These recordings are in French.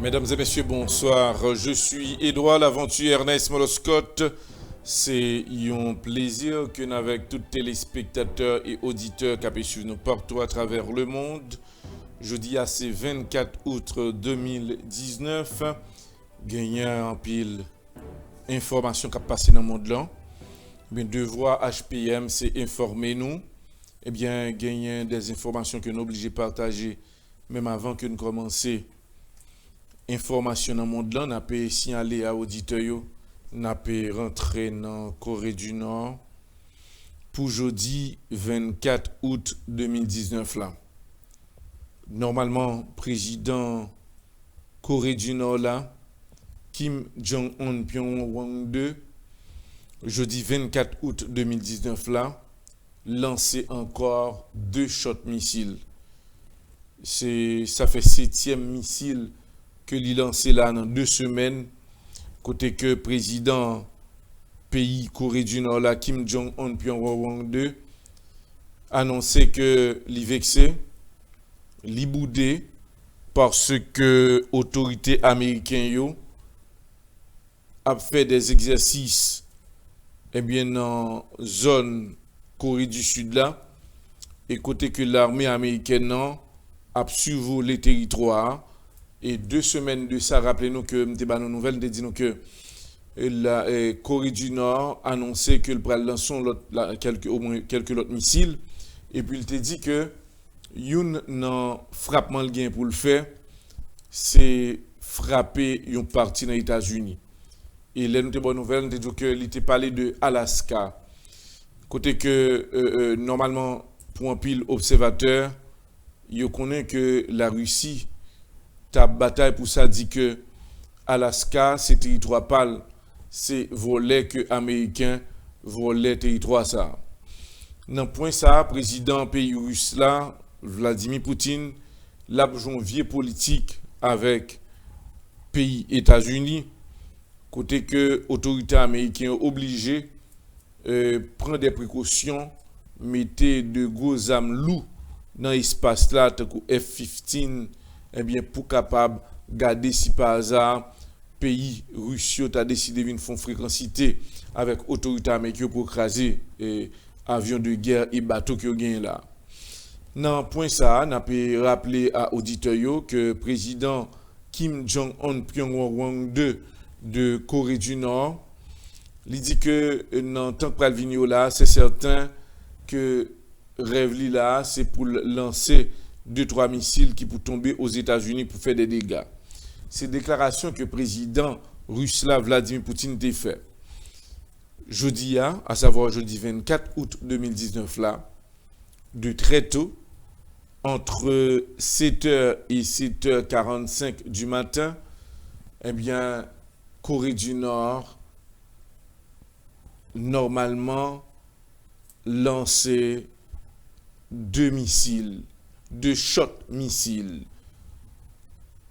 Mesdames et messieurs, bonsoir. Je suis Édouard Laventure Ernest Moloscott. C'est un plaisir que nous avec tous les téléspectateurs et auditeurs qui suivent nous partout à travers le monde. Jeudi à ce 24 août 2019, gagnant en pile information qui a passé dans le monde là. Bien, devoir HPM, c'est informer nous. Eh bien, gagner des informations que nous obligés de partager même avant que nous commencions. Information dans le monde là, on a pu signaler à auditeurs, on a pu rentrer dans Corée du Nord pour jeudi 24 août 2019 là. Normalement, président Corée du Nord là, Kim Jong-un Pyongyang 2, jeudi 24 août 2019 là, lancé encore 2 shots missiles. Ça fait 7e missile que l'il lancé là dans 2 semaines, côté que président pays Corée du Nord là, Kim Jong-un Pyongyang 2, annoncé que l'il vexé, l'il boudé, parce que autorités américaines yo a fait des exercices dans zone Corée du Sud là, et côté que l'armée américaine non, a survolé le territoire. Et 2 semaines de ça, rappelez-nous que nous avons une nouvelle, nous disons que la Corée du Nord a annoncé que le pral lancer au moins quelques autres missiles. Et puis il te dit que une nan frappement le gain pour le faire, c'est frapper une partie dans les États-Unis. Et là, nous avons une bonne nouvelle, nous disons que il était parlé de Alaska. Côté que normalement, pour un pile observateur, il connaît que la Russie ta bataille pour ça dit que Alaska c'est territoire pâle, c'est volet que américain volet territoire ça. Dans point ça, président pays russe là, Vladimir Poutine, l'a janvier politique avec pays États-Unis, côté que autorités américaines obligées prendre des précautions, mettez de gros armes lourdes dans l'espace là, F-15, pour capable garder si par hasard pays russe a décidé de faire fréquencité avec autorité américaine pour craser avions de guerre et bateaux qui ont gagné là. Dans point ça, on peut rappeler à auditeurs que président Kim Jong-un Pyongyang 2 de Corée du Nord, il dit que dans tant que venir là, c'est certain que rêve là, c'est pour lancer 2-3 missiles qui pour tomber aux États-Unis pour faire des dégâts. C'est déclaration que le président russe Vladimir Poutine a fait. Jeudi, à savoir jeudi 24 août 2019 là, de très tôt, entre 7h et 7h45 du matin, Corée du Nord, normalement, lancé 2 missiles, 2 shots missiles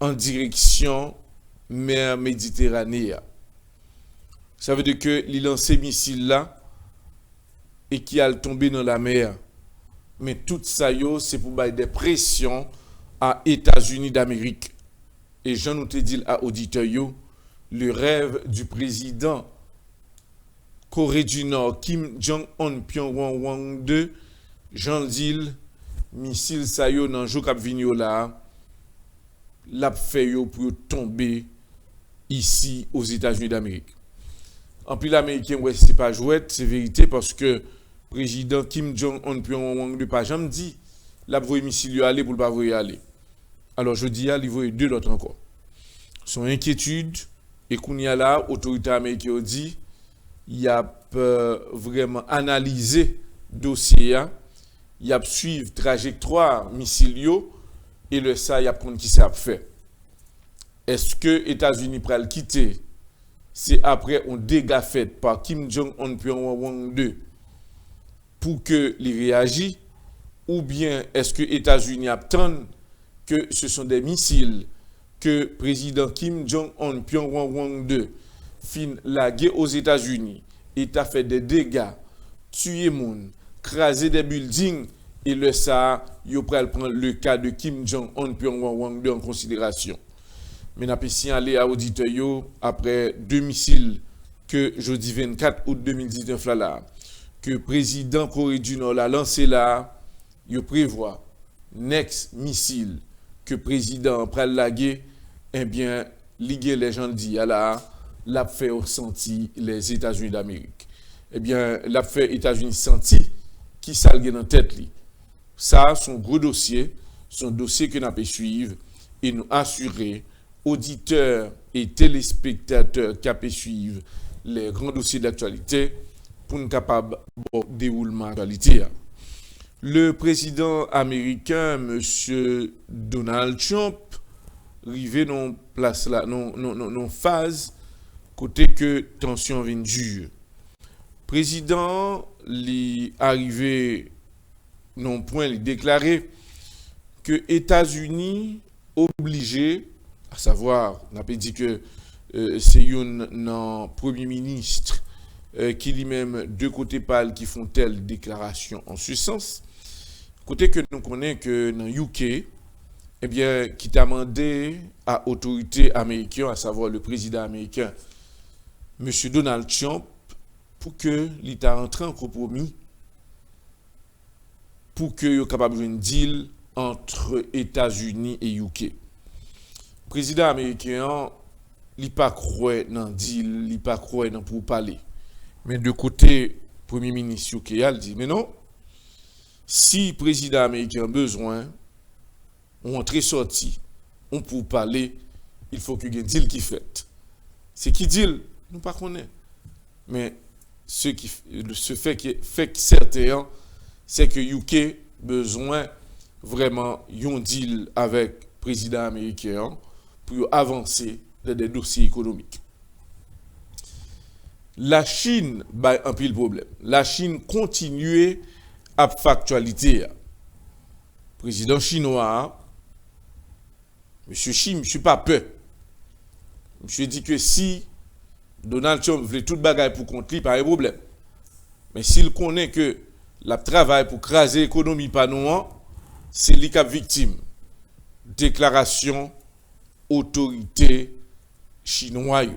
en direction mer Méditerranée. Ça veut dire que les lancé missiles là et qui a tombé dans la mer. Mais tout ça c'est pour mettre des pressions à États-Unis d'Amérique. Et j'en nous te dit à auditeurs le rêve du président Corée du Nord Kim Jong-un Pyongyang 2 Jean Dil missile ça yo nan jou k'ap vinn yo là l'a fait yo pour tomber ici aux États-Unis d'Amérique. En plus l'américain ouais c'est pas jouette, c'est vérité parce que président Kim Jong-un Pyongyang de pas jamais dit l'a voyer missile yo aller pour pas voyer aller. Alors je dis il voyer 2 l'autre encore. Son inquiétude et qu'on y a là autorité américaine dit il y a vraiment analysé dossier, il y a suivre trajectoire missile et le ça il y a prendre qui ça fait. Est-ce que États-Unis pral quitter c'est après un dégât fait par Kim Jong-un Pyongyang 2 pour que il réagisse ou bien est-ce que États-Unis attendent que ce sont des missiles que président Kim Jong-un Pyongyang 2 fin la guerre aux États-Unis et a fait des dégâts, tué moun, craser des buildings et le ça, yo pral prendre le cas de Kim Jong-un Pyongyang 2 en considération. mais n'a pas signalé à auditeur yo après deux missiles que jeudi 24 août 2019 là que président Corée du Nord a lancé là, il prévoit next missile que président pral laguer, eh bien ligue les gens dit là l'a fait senti les États-Unis d'Amérique. Eh bien l'a fait États-Unis senti qui salgue dans tête li. Ça son gros dossier, son dossier que n'a pas suivre et nous assurer auditeurs et téléspectateurs qui peuvent suivre les grands dossiers d'actualité pour nous capable de déroulement d'actualité. Le président américain, M. Donald Trump, arrivé dans place là, non phase côté que tension vient dure. Président li arrivé non point il déclaré que États-Unis obligé, à savoir, on a pas dit que c'est un premier ministre qui lui-même deux côtés parlent qui font telle déclaration en ce sens. Côté que nous connaissons que dans UK, eh bien, qui t'a demandé à autorité américaine, à savoir le président américain, M. Donald Trump, pour que l'État entre en compromis, pour que soit capable de deal entre États-Unis et UK. Le président américain, il n'a pas cru dans deal, il n'a pas cru dans pour parler. Mais de côté, Premier ministre UK a dit, mais non, si le président américain a besoin, on entre sorti, on peut parler, il faut qu'il y ait un deal qui fait. C'est qui deal, nous ne connaissons pas. Mais ce fait que certains, c'est que UK besoin vraiment d'un deal avec le président américain pour avancer dans des dossiers économiques. La Chine a un pile problème. La Chine continue à factualité. Le président chinois, M. Xi, je ne suis pas peur. Je dit que si Donald Trump veut tout bagaille pour contre lui, pas de problème. Mais s'il connaît que la travail pour craser l'économie pas nous, c'est lui qui est victime. Déclaration autorité chinoise.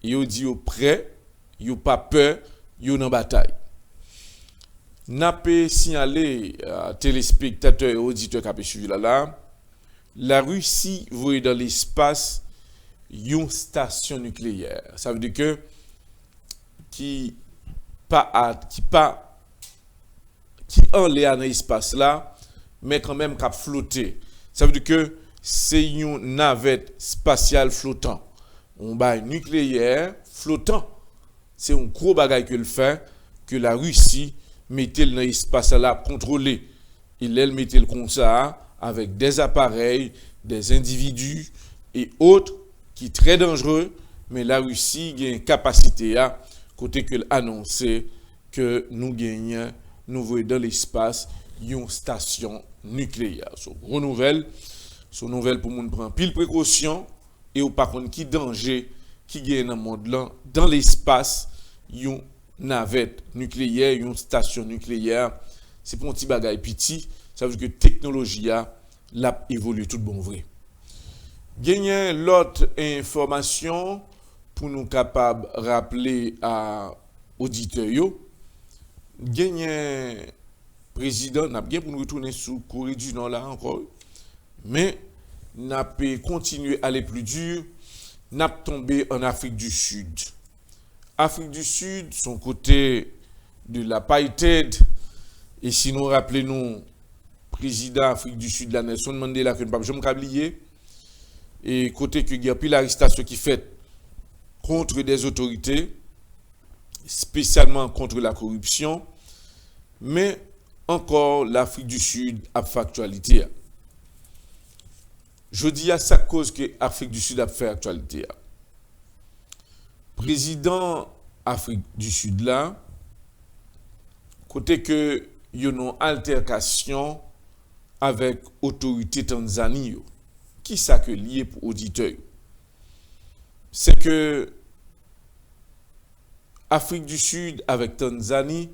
Ils dit au prêt, ils pas peur, ils en bataille. N'a pas signalé à téléspectateurs et auditeurs qui ont suivi là, la Russie voit dans l'espace une station nucléaire. Ça veut dire que qui en l'air dans l'espace là, mais quand même qui a flotté. Ça veut dire que c'est une navette spatiale flottant. On bat nucléaire flottant. C'est un gros bagage que le fait que la Russie mettait dans l'espace là contrôlé. Elle mettait le comme ça avec des appareils, des individus et autres qui sont très dangereux, mais la Russie a une capacité à côté que annoncer que nous gagnons, nous voyons dans l'espace une station nucléaire. So, gros nouvelle, son nouvelle pour nous prendre pile précaution et au par contre qui danger qui gagne dans le monde là dans l'espace une navette nucléaire, une station nucléaire, c'est pour un petit bagage petit, ça veut dire que technologie a l'a évolué tout bon vrai. Gagner l'autre information pour nous capables rappeler à auditeurs yo gagner président n'a bien pour nous retourner sous Corée du Nord là encore mais n'a pas continuer à aller plus dur n'a tombé en Afrique du Sud. Afrique du Sud son côté de l'apartheid et si nous rappelez-nous président Afrique du Sud la Nelson Mandela que nous pas jamais oublier et côté que il y a plus l'arrestation qui fait contre des autorités spécialement contre la corruption mais encore l'Afrique du Sud a fait actualité. Je dis à sa cause que l'Afrique du Sud a fait actualité. Président Afrique du Sud là côté que y a une altercation avec autorité Tanzanie qui ça que lié pour auditeur c'est que Afrique du Sud avec Tanzanie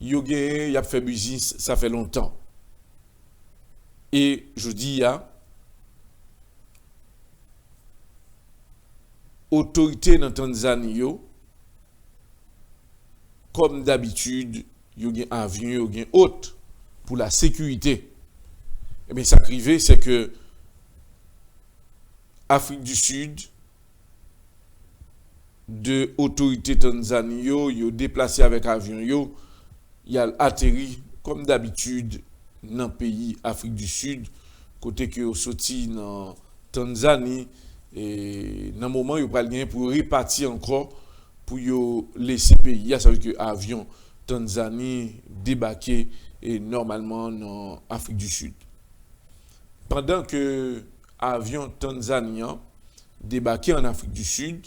y a fait business ça fait longtemps et je dis autorité dans Tanzanie, comme d'habitude, il y a un avion, il y a un hôte pour la sécurité. Et bien, ça arrivé, c'est que Afrique du Sud, de autorités tanzaniennes, yo déplacé avec avion, il a atterri comme d'habitude dans le pays Afrique du Sud, côté que yo sorti dans Tanzanie et dans le moment yo pral gagner pour repartir encore pour yo laisser pays, ça veut dire que avion Tanzanie débarqué et normalement dans Afrique du Sud. Pendant que avion tanzanien débarqué en Afrique du Sud,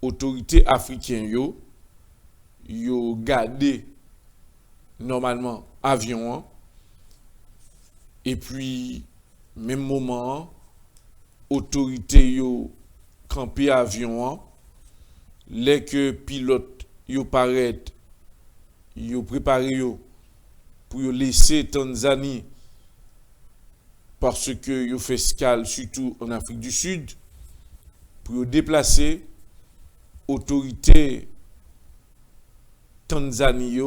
autorités africaines yo gardé normalement avion et puis même moment autorité yo campé avion les que pilote yo paraît yo préparé yo pour yo laisser Tanzanie parce que yo fait escale surtout en Afrique du Sud pour yo déplacer autorité Tanzanie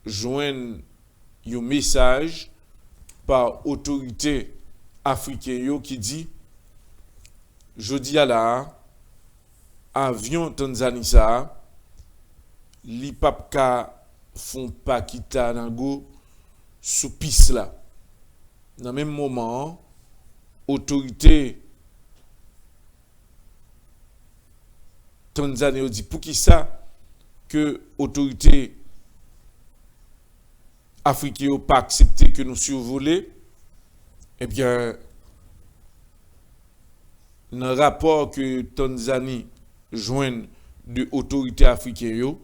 joignent un message par autorité africaine qui dit jodi à la avion Tanzanie ça li pap ka font pas kita nango sous piste là dans même moment autorité Tanzanie dit pour qui ça que autorité africaine n'a pas accepté que nous survoler, eh bien, dans le rapport que Tanzanie joigne de l'autorité africaine,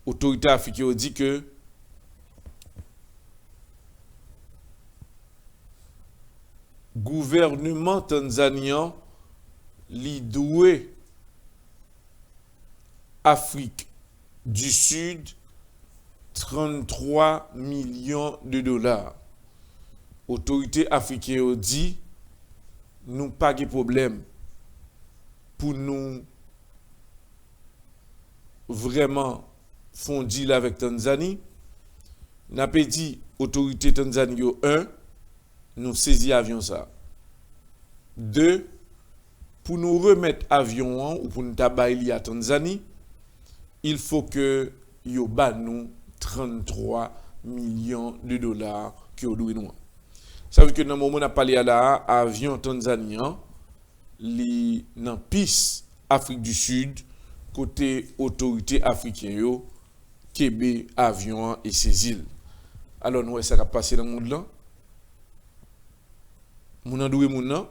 l'autorité africaine dit que le gouvernement tanzanien li doué Afrique du Sud 33 millions de dollars. Autorité africaine dit nous pas de problème pour nous vraiment font deal avec Tanzanie. N'a pas dit autorité Tanzanie 1 nous saisir avion ça. 2 pour nous remettre avion ou pour nous tabailler à Tanzanie, il faut que yo ba nous 33 millions de dollars que nous doit. Ça veut dire que dans le moment où on a parlé à l'avion tanzanien, li dans piste Afrique du Sud, côté autorité africaine yo, Kébé avion et ses îles. Alors nous ça va passer dans le monde là. Moun an doué moun nan,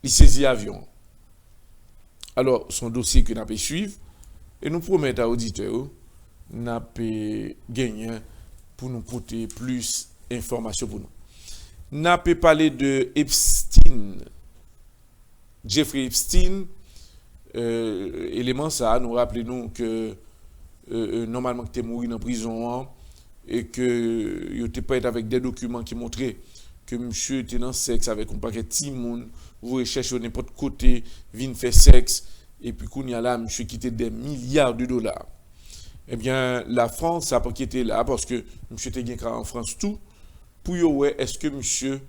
il saisit avion. Alors son dossier que nous avons suivre et nous promettons à auditeurs nous avons gagné pour nous porter plus d'informations pour nous. Nous avons parlé de Epstein, Jeffrey Epstein, élément ça, nous rappelons que normalement tu es mort en prison et que tu n'étais pas avec des documents qui montraient que monsieur était dans sexe avec un paquet de timoun, vous recherchez n'importe côté, vient faire sexe, et puis qu'on y a là, monsieur qui était des milliards de dollars. Eh bien, la France a pas quitté là, parce que monsieur était gagné en France tout, pour yo ouais, est-ce que monsieur,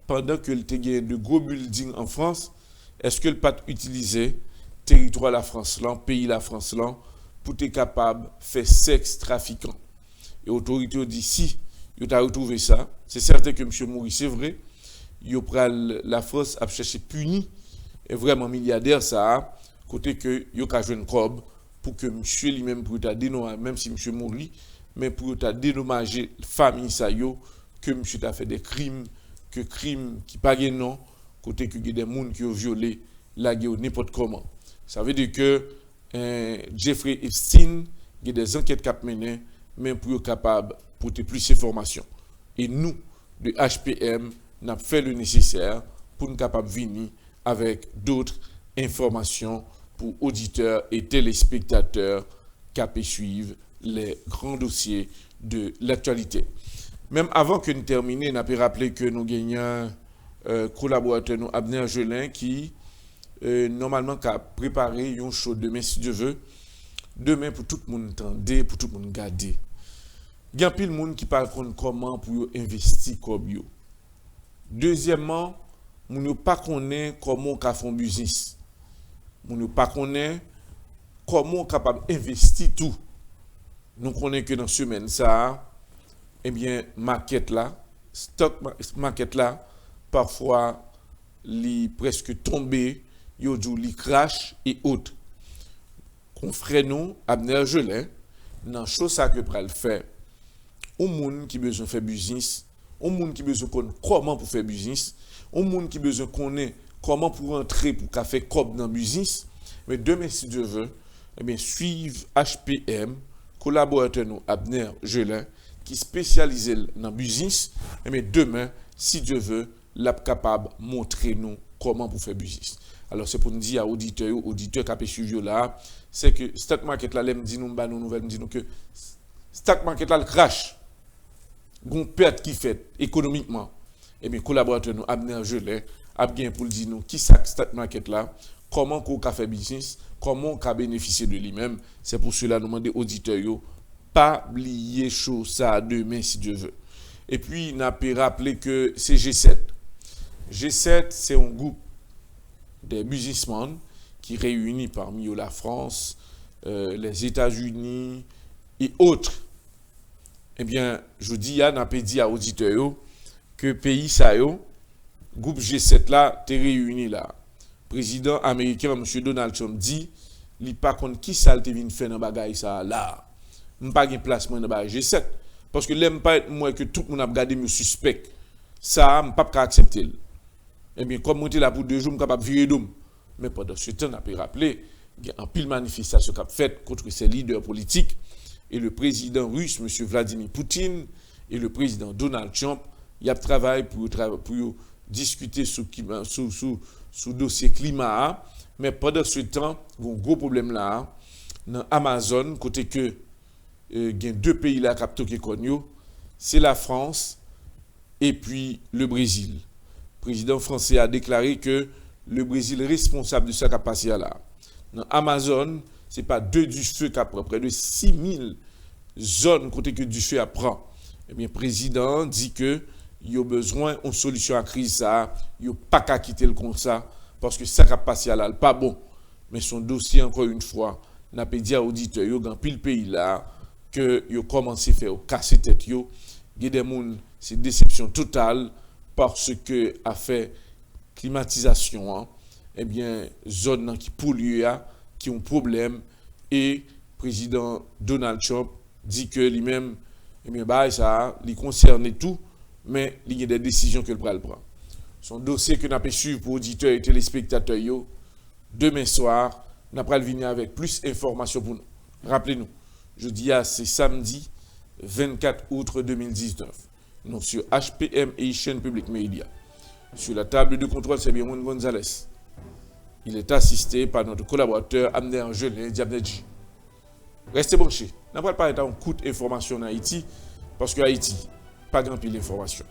pendant que le gagné de gros buildings en France, est-ce que le pas utilisé territoire la France là, pays la France là, pour être capable de faire sexe trafiquant. Et l'autorité dit si, il a retrouvé ça, c'est certain que monsieur Maurice, c'est vrai, la France a cherché puni, et vraiment milliardaire ça, côté que il a joué une cob pour que monsieur lui-même pour ta dénommager, même si monsieur Maurice, mais pour ta dénommager famille ça yo, que monsieur a fait des crimes, que crimes qui pas de nom, côté que il y a des gens qui ont violé la guerre n'importe comment. Ça veut dire que Jeffrey Epstein, il y a des enquêtes qui menées, même pour être capable pour te plus d'informations. Et nous, de HPM, nous avons fait le nécessaire pour nous capables de venir avec d'autres informations pour auditeurs et téléspectateurs qui suivre les grands dossiers de l'actualité. Même avant que nous terminions, nous avons rappelé que nous gagnons collaborateur nous Abner Jelin qui normalement a préparé un show demain si Dieu veut. Demain pour tout le monde entendre, pour tout le monde garder. Il y a pile monde qui parle comment pour investir comme yo. Deuxièmement, moun ne pas connaît comment on fait un business. Moun ne pas connaît comment on capable investir tout. Nous connaissons que dans ce semaine ça, eh bien market là, stock market là, parfois li presque tombé, yo dou li crash et autres. Confrère nous Abner Jelin dans chose ça que pral faire. Au monde qui besoin faire business, au monde qui besoin connaître comment pour faire business, au monde qui besoin connaître comment pour entrer pour qu'a faire cob dans business, mais demain si Dieu veut, eh bien suivre HPM, collaborateur nous Abner Jelin qui spécialisé dans business, eh bien demain si Dieu veut, l'a capable montrer nous comment pour faire business. Alors c'est pour nous dire à auditeurs qui suivre là, c'est que stock market là l'aime dit nous ba nos nouvelles dit nous que stock market là le crash. Gon perte qui fait économiquement. Et bien collaborateur nous Abner Jelin a bien pour dire nous qui ça stock market là, comment qu'on ka fait business, comment on ka bénéficier de lui-même. C'est pour cela nous demander auditeurs yo pas oublier chose ça demain si Dieu veut. Et puis n'a pas rappeler que c'est G7. G7 c'est un groupe des businessmen qui réunit parmi eux la France, les États-Unis et autres. Eh bien, je dis n'a pas dit à auditeurs que pays ça yo, groupe G7 là, t'es réuni là. Président américain M. Donald Trump dit, li pas contre qui ça te vinn faire dans bagaille ça là. M'pas gen placement dans bagaille G7 parce que l'aime pas moi que tout le monde a regardé me suspect. Ça m'pas pas accepter. Eh bien, comme monter là pour 2 jours, capable virer d'homme. Mais pendant ce temps, on a pu rappeler, il y a un pile manifestation qu'a fait contre ces leaders politiques et le président russe, M. Vladimir Poutine, et le président Donald Trump, il y a travaillé pour discuter sur dossier climat. Mais pendant ce temps, il y a un gros problème là, dans Amazon, côté que il y a 2 pays là qui ont c'est la France et puis le Brésil. Le président français a déclaré que le Brésil est responsable de ce qui a passé là. Dans Amazon, ce n'est pas 2 du feu qui a pris, près de 6000 zones côté que du feu a pris. Eh bien, le président dit que il y a besoin d'une solution à la crise, ça, il n'y a pas qu'à quitter le comme ça, parce que ça qui a passé là, n'est pas bon. Mais son dossier, encore une fois, n'a pas dit à l'auditeur, il y a un pile pays là, que il a commencé à faire casser tête, il y a des gens, c'est déception totale, parce que a fait climatisation, hein, eh bien, zone qui polluent, qui ont problème, et président Donald Trump dit que lui-même, eh bien, bah, ça, il concerne tout, mais il y a des décisions que le prend. Son dossier que nous avons suivre pour auditeurs et téléspectateurs, demain soir, nous allons venir avec plus d'informations pour nous. Rappelez-nous, jeudi, c'est samedi 24 août 2019. Nous sur HPM et chaîne publique média. Sur la table de contrôle, c'est Biron Gonzalez. Il est assisté par notre collaborateur Abner Jelin Diabnedji. Restez branchés. Nous allons parler d'un coup d'information en Haïti, parce que Haïti, pas grand pile d'informations.